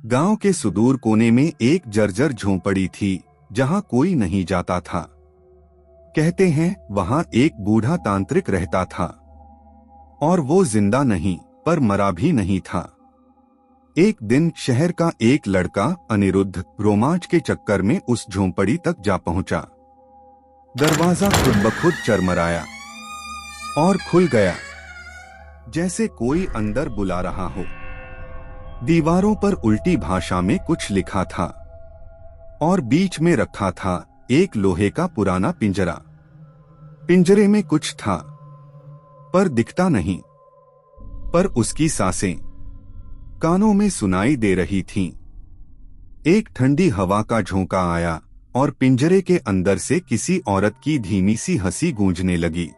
गांव के सुदूर कोने में एक जर्जर झोंपड़ी थी जहां कोई नहीं जाता था। कहते हैं वहां एक बूढ़ा तांत्रिक रहता था और वो जिंदा नहीं पर मरा भी नहीं था। एक दिन शहर का एक लड़का अनिरुद्ध रोमांच के चक्कर में उस झोंपड़ी तक जा पहुंचा। दरवाजा खुद ब खुद चरमराया और खुल गया, जैसे कोई अंदर बुला रहा हो। दीवारों पर उल्टी भाषा में कुछ लिखा था और बीच में रखा था एक लोहे का पुराना पिंजरा। पिंजरे में कुछ था पर दिखता नहीं, पर उसकी सांसें कानों में सुनाई दे रही थीं। एक ठंडी हवा का झोंका आया और पिंजरे के अंदर से किसी औरत की धीमी सी हंसी गूंजने लगी।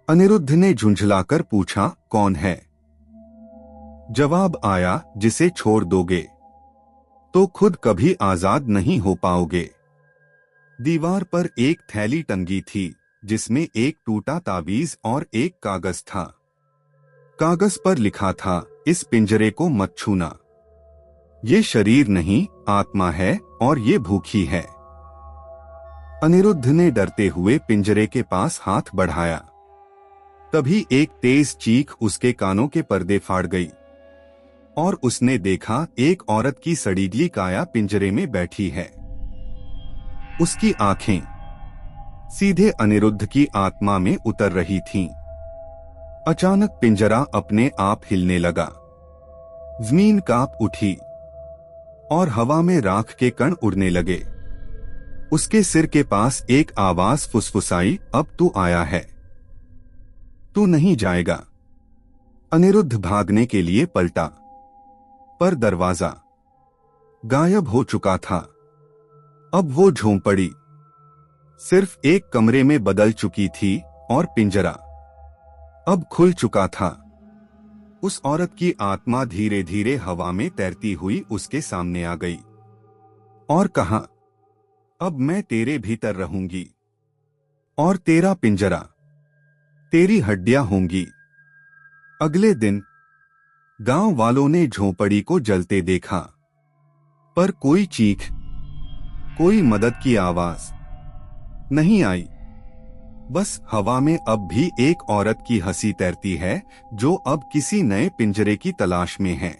अनिरुद्ध ने झुंझलाकर पूछा, कौन है? जवाब आया, जिसे छोड़ दोगे तो खुद कभी आजाद नहीं हो पाओगे। दीवार पर एक थैली टंगी थी जिसमें एक टूटा ताबीज और एक कागज था। कागज पर लिखा था, इस पिंजरे को मत छूना। ये शरीर नहीं, आत्मा है और ये भूखी है। अनिरुद्ध ने डरते हुए पिंजरे के पास हाथ बढ़ाया। तभी एक तेज चीख उसके कानों के पर्दे फाड़ गई और उसने देखा एक औरत की सड़ीली काया पिंजरे में बैठी है। उसकी आंखें सीधे अनिरुद्ध की आत्मा में उतर रही थीं। अचानक पिंजरा अपने आप हिलने लगा। जमीन कांप उठी और हवा में राख के कण उड़ने लगे। उसके सिर के पास एक आवाज फुसफुसाई, अब तू आया है, तू नहीं जाएगा। अनिरुद्ध भागने के लिए पलटा, पर दरवाजा गायब हो चुका था। अब वो झोंपड़ी सिर्फ एक कमरे में बदल चुकी थी और पिंजरा अब खुल चुका था। उस औरत की आत्मा धीरे धीरे हवा में तैरती हुई उसके सामने आ गई और कहा, अब मैं तेरे भीतर रहूंगी और तेरा पिंजरा तेरी हड्डियां होंगी। अगले दिन गांव वालों ने झोंपड़ी को जलते देखा, पर कोई चीख, कोई मदद की आवाज नहीं आई। बस हवा में अब भी एक औरत की हंसी तैरती है जो अब किसी नए पिंजरे की तलाश में है।